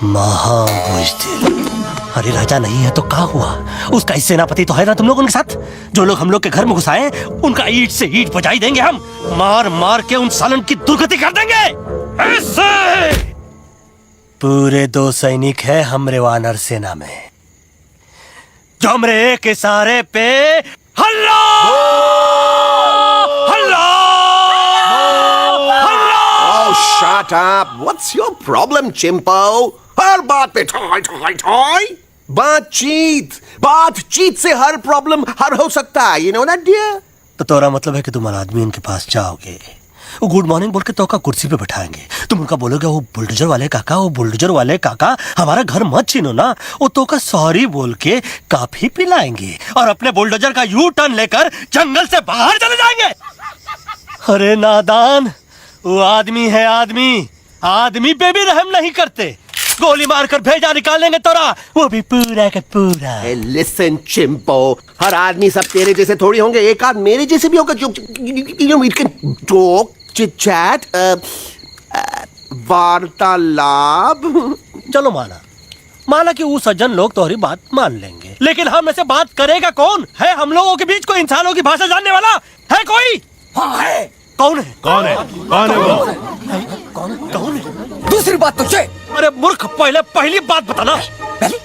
महाबुजदिल। अरे राजा नहीं है तो क्या हुआ? उसका ही सेनापति तो है ना तुम लोग उनके साथ। जो लोग हम लोग के घर में घुसाए उनका ईंट से ईंट बजाई देंगे हम। मार मार के उन सालन की दुर्गति कर देंगे ऐसे। पूरे 2 सैनिक है हमरे वानर सेना में जो हमरे एक इशारे पे हल्ला हल्ला हल्ला। Oh, shut up! What's your problem, चिंपो? हर बात पे ठोय ठोय ठोय। बातचीत से हर प्रॉब्लम हल हो सकता है, you know that dear? तो तोरा मतलब है कि तुम आदमी उनके पास जाओगे, वो गुड मॉर्निंग बोल के तो का कुर्सी पे बैठाएंगे, तुम उनका बोलोगे वो बुलडोजर वाले काका हमारा घर मत छीनो ना, वो तो का सॉरी बोल के काफी पिलाएंगे और अपने बुलडोजर का यू टर्न लेकर जंगल से बाहर चले जाएंगे। अरे नादान, वो आदमी है आदमी पे भी रहम नहीं करते। गोली मारकर भेजा निकाल लेंगे तोरा, वो भी पूरा का पूरा। Hey, listen, चिंपो, हर आदमी सब तेरे जैसे थोड़ी होंगे, एक आध मेरे जैसे भी होगा जो we can talk, chit chat, वार्तालाप। चलो माना कि वो सज्जन लोग तुम्हारी बात मान लेंगे, लेकिन हम ऐसे बात करेगा कौन? है हम लोगों के बीच कोई इंसानों की भाषा जानने वाला है कोई? हाँ है। कौन है वो? दूसरी बात तो ये। अरे मूर्ख, पहली बात बताना। पहली?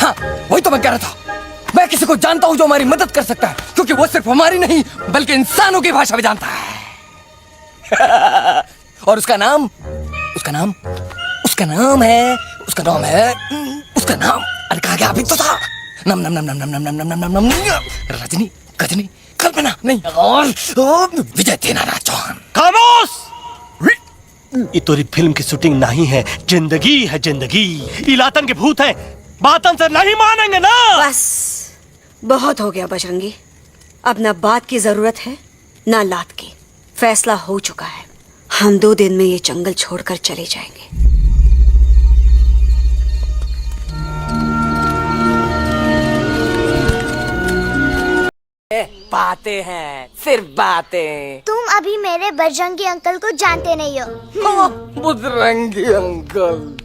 हाँ, वही तो मैं कह रहा था। मैं किसी को जानता हूँ जो हमारी मदद कर सकता है, क्योंकि वो सिर्फ हमारी नहीं बल्कि इंसानों की भाषा भी जानता है। और उसका नाम है अरे कहा गया अभी तो था। नम नम नम नम नम नम नम नम नम रजनी, गजनी, कल्पना नहीं, और विजय देनाराज चौहान। खामोश! ये तोरी फिल्म की शूटिंग नहीं है, जिंदगी है जिंदगी। इलातन के भूत हैं, बातन से नहीं मानेंगे ना। बस बहुत हो गया बजरंगी, अब ना बात की जरूरत है ना लात की। फैसला हो चुका है, हम 2 दिन में ये जंगल छोड़कर चले जाएंगे। बातें हैं, सिर्फ बातें। तुम अभी मेरे बजरंगी अंकल को जानते नहीं हो। बजरंगी अंकल,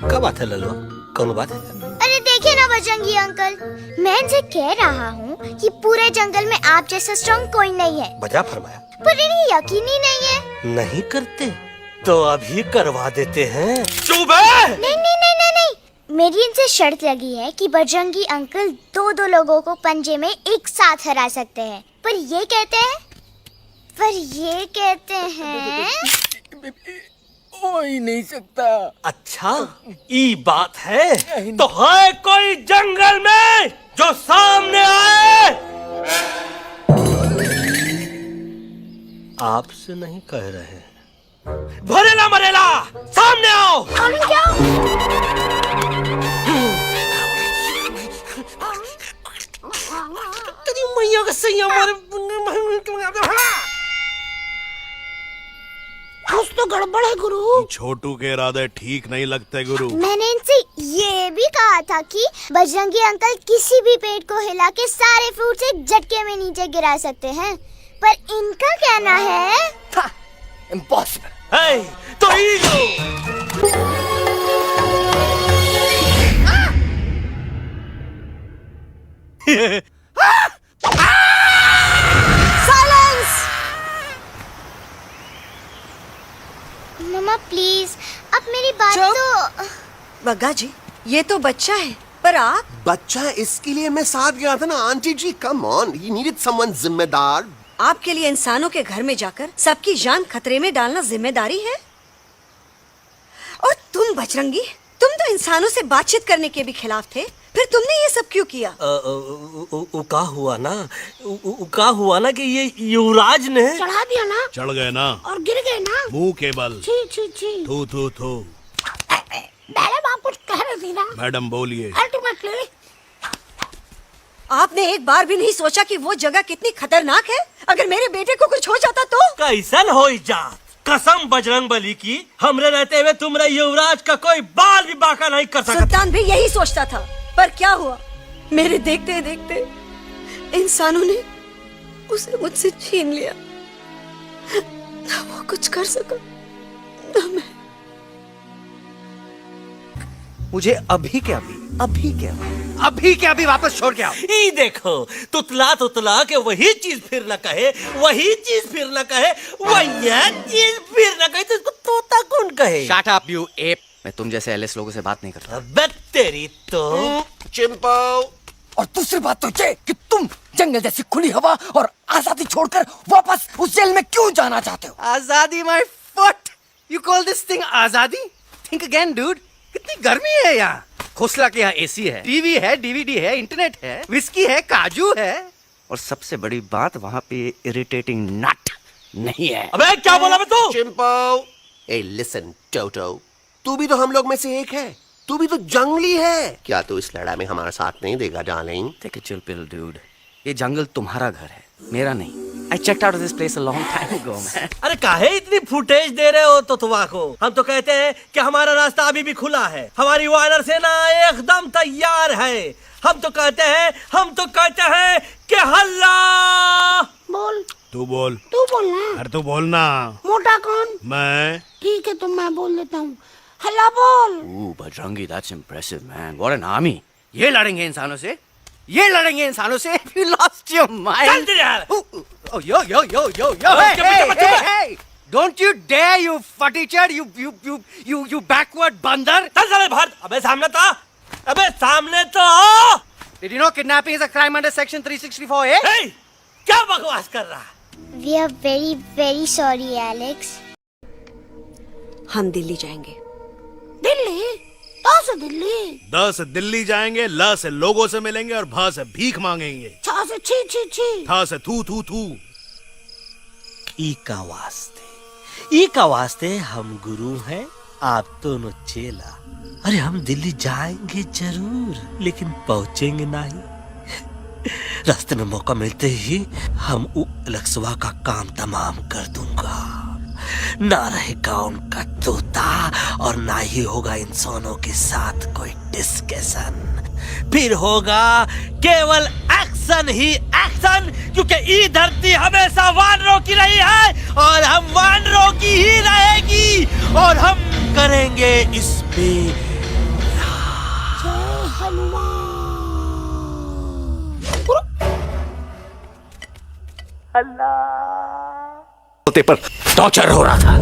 क्या बात है ललो? कौन बात है? अरे देखिए ना बजरंगी अंकल, मैं इनसे कह रहा हूँ कि पूरे जंगल में आप जैसा स्ट्रॉन्ग कोई नहीं है। बजा फरमाया। पर इन्हें यकीन ही नहीं है। नहीं करते तो अभी करवा देते हैं। चुप है। नहीं नहीं नहीं नहीं नहीं, मेरी इनसे शर्त लगी है कि बजरंगी अंकल 2 लोगों को पंजे में एक साथ हरा सकते हैं। पर ये कहते हैं हो ही नहीं सकता। अच्छा, ये बात है तो है कोई जंगल में जो सामने आए? आपसे नहीं कह रहे, भरेला मरेला सामने आओ। तेरी मैया का सही हमारे कुछ तो गड़बड़ है गुरु। छोटू के इरादे ठीक नहीं लगते गुरु। मैंने इनसे ये भी कहा था कि बजरंगी अंकल किसी भी पेड़ को हिला के सारे फ्रूट्स एक झटके में नीचे गिरा सकते हैं, पर इनका कहना है इम्पॉसिबल। है तो ईगो। मम्मा प्लीज, अब मेरी बात तो। बग्गा जी, ये तो बच्चा है, पर आप? बच्चा, इसके लिए मैं साथ गया था ना aunty ji. Come on, he needed someone जिम्मेदार। आपके लिए इंसानों के घर में जाकर सबकी जान खतरे में डालना जिम्मेदारी है? और तुम बजरंगी, तुम तो इंसानों से बातचीत करने के भी खिलाफ थे, फिर तुमने ये सब क्यों किया? का हुआ ना कि ये युवराज ने चढ़ा दिया ना, चढ़ गए ना और गिर गए ना, मुंह के बल। छी छी छी। थू। मैडम आप कुछ कह रही थी ना? मैडम बोलिए। अल्टीमेटली आपने एक बार भी नहीं सोचा कि वो जगह कितनी खतरनाक है? अगर मेरे बेटे को कुछ हो जाता तो? कैसन हो जात? कसम बजरंग बली की, हमरे रहते हुए तुमरे युवराज का कोई बाल भी बाका नहीं कर सकता। सुल्तान भी यही सोचता था, पर क्या हुआ? मेरे देखते देखते इंसानों ने उसे मुझसे छीन लिया। ना वो कुछ कर सका, ना मैं। मुझे अभी के अभी वापस छोड़ के आओ। ई देखो, तुतला तुतला के वही चीज फिर न कहे, वही चीज फिर न कहे, वही चीज फिर न कहे, तो इसको तोता कौन कहे? Shut up you app. मैं तुम जैसे एलएस लोगों से बात नहीं करता। अबे तेरी तो। चिंपो, और दूसरी बात तो ये कि तुम जंगल जैसी खुली हवा और आजादी छोड़कर वापस उस जेल में क्यों जाना चाहते हो? आजादी my foot. You call this thing आजादी? Think again dude. कितनी गर्मी है यहाँ। खोसला के यहाँ एसी है, टीवी है, डीवीडी है, इंटरनेट है, विस्की है, काजू है, और सबसे बड़ी बात वहाँ पे इरिटेटिंग नट नहीं है। अबे क्या बोला मैं तू? चिंपो, ए लिसन टोटो, तू भी तो हम लोग में से एक है, तू भी तो जंगली है। क्या तू इस लड़ाई में हमारा साथ नहीं देगा darling? Take a chill pill dude. ये जंगल तुम्हारा घर है, मेरा नहीं। I checked out of this place a long time ago, man. अरे काहे इतनी फुटेज दे रहे हो तो तुवा को? हम तो कहते हैं कि हमारा रास्ता अभी भी खुला है, हमारी वानर सेना एकदम तैयार है। हम तो कहते हैं कि हल्ला। बोल, तू बोल। तू बोलना। अरे तू बोलना। मोटा कौन? मैं। ठीक है, तो मैं बोल देता हूँ। हल्ला बोल। Ooh, Bajrangi, that's impressive, man. What an army. ये लड़ेंगे इंसानों से? ये लड़ेंगे इंसानों से? You lost your mind. चल दे यार। Oh, yo. Hey, hey. Don't you dare, you futichard, you backward बंदर. चल साले बाहर। अबे सामने तो आओ। Did you know kidnapping is a crime under section 364A? हे, क्या बकवास कर रहा है? We are very very sorry, Alex. हम दिल्ली जाएंगे। दिल्ली? कहाँ से दिल्ली? द से दिल्ली जाएंगे, ल से लोगों से मिलेंगे और भ से भीख मांगेंगे, छा से छी छी छी। थ से थू थू थू। ई का वास्ते हम गुरु हैं, आप दोनों चेला। अरे हम दिल्ली जाएंगे जरूर, लेकिन पहुंचेंगे नहीं। रास्ते में मौका मिलते ही हम लक्सवा का काम तमाम कर दूंगा। ना रहेगा उनका तोता और ना ही होगा इंसानों के साथ कोई डिस्कशन। फिर होगा केवल एक्शन ही एक्शन, क्योंकि ये धरती हमेशा वानरों की रही है और हम वानरों की ही रहेगी, और हम करेंगे इस पे पर टॉर्चर हो रहा था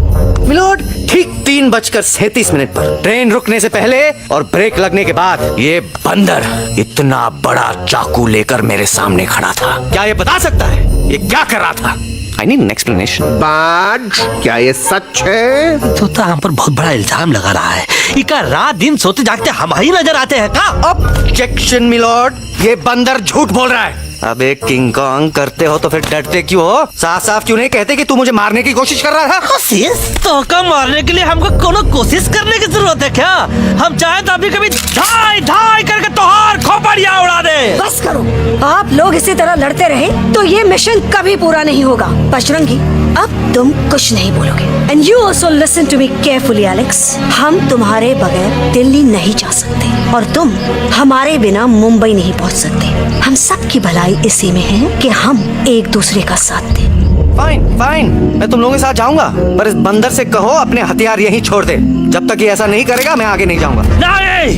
मिलोड। ठीक 3:37 पर ट्रेन रुकने से पहले और ब्रेक लगने के बाद ये बंदर इतना बड़ा चाकू लेकर मेरे सामने खड़ा था। क्या ये बता सकता है ये क्या कर रहा था? I need an explanation. बाज, क्या ये सच है? तोता हम पर बहुत बड़ा इल्जाम लगा रहा है। इका रात दिन सोते जागते हम ही नजर आते हैं का? ऑब्जेक्शन मिलोड, ये बंदर झूठ बोल रहा है। अबे किंग कॉन्ग करते हो तो फिर डरते क्यों हो? साफ साफ क्यों नहीं कहते कि तू मुझे मारने की कोशिश कर रहा था? कोशिश? तो मारने के लिए हमको कोनो कोशिश करने की जरूरत है क्या? हम चाहे तो अभी कभी धाई धाई करके तोहार खोपड़िया उड़ा दे। बस करो, आप लोग इसी तरह लड़ते रहे तो ये मिशन कभी पूरा नहीं होगा। बजरंगी, अब तुम कुछ नहीं बोलोगे। And you also listen to me carefully Alex. हम तुम्हारे बगैर दिल्ली नहीं जा सकते और तुम हमारे बिना मुंबई नहीं पहुंच सकते। हम सबकी भलाई इसी में है कि हम एक दूसरे का साथ दें। फाइन, मैं तुम लोगों के साथ जाऊंगा, पर इस बंदर से कहो अपने हथियार यहीं छोड़ दे। जब तक ये ऐसा नहीं करेगा मैं आगे नहीं जाऊंगा। नहीं,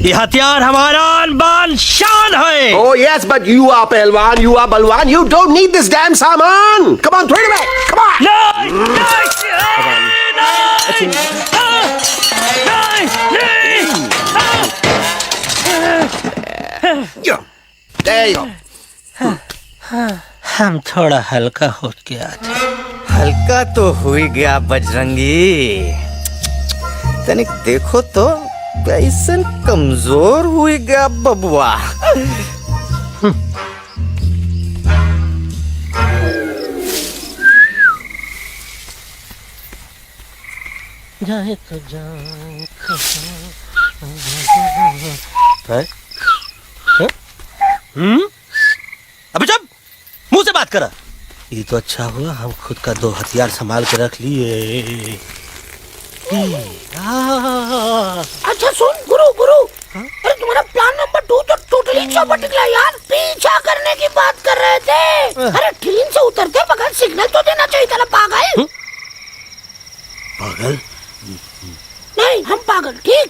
ये हथियार हमारा आन-बान शान है। Oh yes, but you are पहलवान, you are बलवान, you don't need this damn सामान. Come on, throw it away. Come on. There you go. हम थोड़ा हल्का हो के आते। हल्का तो हुई गया बजरंगी, तनिक देखो तो कैसन कमजोर हुई गया बबुआ। जाए तो जाए अबे जब मुंह से बात करा। ये तो अच्छा हुआ हम खुद का 2 हथियार संभाल के रख लिए। अच्छा सुन गुरु, अरे तुम्हारा प्लान नंबर 2 तो टोटली चौपट निकला यार। पीछा करने की बात कर रहे थे। अरे ट्रेन से उतरते बगैर सिग्नल तो देना चाहिए था ना पागल। पागल? नहीं हम पागल, ठीक।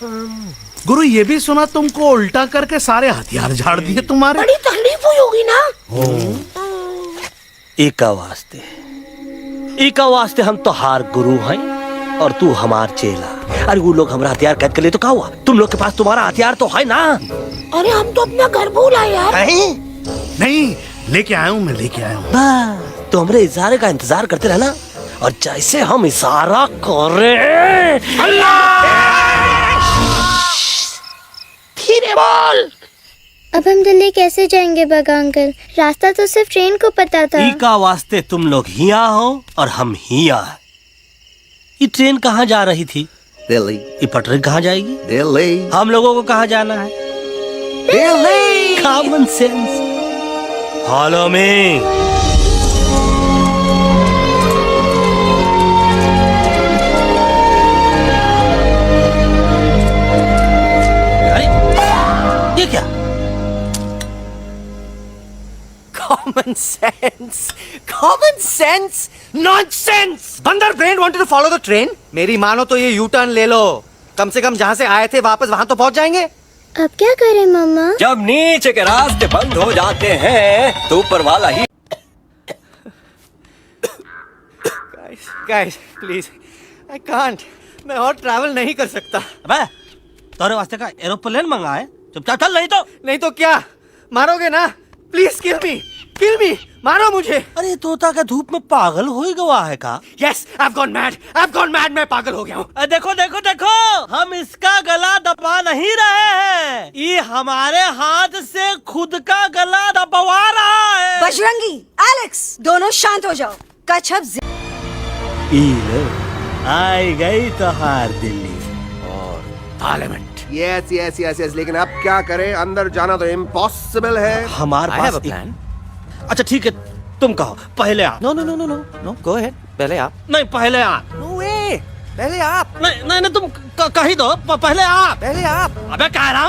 गुरु ये भी सुना तुमको उल्टा करके सारे हथियार झाड़ दिए तुम्हारे। बड़ी तकलीफ हुई होगी ना। एका वास्ते हम तो हार गुरु हैं और तू हमार चेला। अरे वो लोग हमारा हथियार कैद कर ले तो क्या हुआ? तुम लोग के पास तुम्हारा हथियार तो है ना। अरे हम तो अपना घर भूल आए यार। नहीं लेके आया हूँ, मैं लेके आया हूँ। तो हमारे इशारे का इंतजार करते रहना और जैसे हम इशारा करें धीरे बोल। अब हम दिल्ली कैसे जाएंगे बगा अंकल? रास्ता तो सिर्फ ट्रेन को पता था। का वास्ते तुम लोग हिया हो और हम हिया। ये ट्रेन कहाँ जा रही थी? दिल्ली। ये पटरी कहाँ जाएगी? दिल्ली। हम लोगों को कहाँ जाना है? Delhi. Common sense. Follow me. अरे ये क्या? Common sense, common sense, nonsense. बंदर brain wanted to follow the train. मेरी मानो तो ये यू टर्न ले लो। कम से कम जहाँ से आए थे वापस वहाँ तो पहुँच जाएंगे। अब क्या करें मम्मा? जब नीचे के रास्ते बंद हो जाते हैं तो ऊपर वाला ही। Guys please, I can't. मैं और ट्रैवल नहीं कर सकता। अबे तोरे वास्ते का एरोप्लेन मंगाए, चुपचाप चल नहीं तो क्या मारोगे ना? प्लीज किल मी, मारो मुझे। अरे तोता का धूप में पागल हो ही गवा है का? Yes, I have gone mad, मैं पागल हो गया हूँ। देखो हम इसका गला दबा नहीं रहे हैं, ये हमारे हाथ से खुद का गला दबवा रहा है। बजरंगी, एलेक्स, दोनों शांत हो जाओ। कच्छप आई गई तो हार दिल्ली और parliament. Yes yes yes yes, लेकिन अब क्या करें? अंदर जाना तो इम्पॉसिबल है। हमारे I have pass a plan. अच्छा ठीक है, तुम कहो पहले आप। No, go ahead. पहले आप। नहीं पहले आप। नो वे, पहले आप। नहीं तुम कही दो पहले आप। पहले आप। अबे कह रहा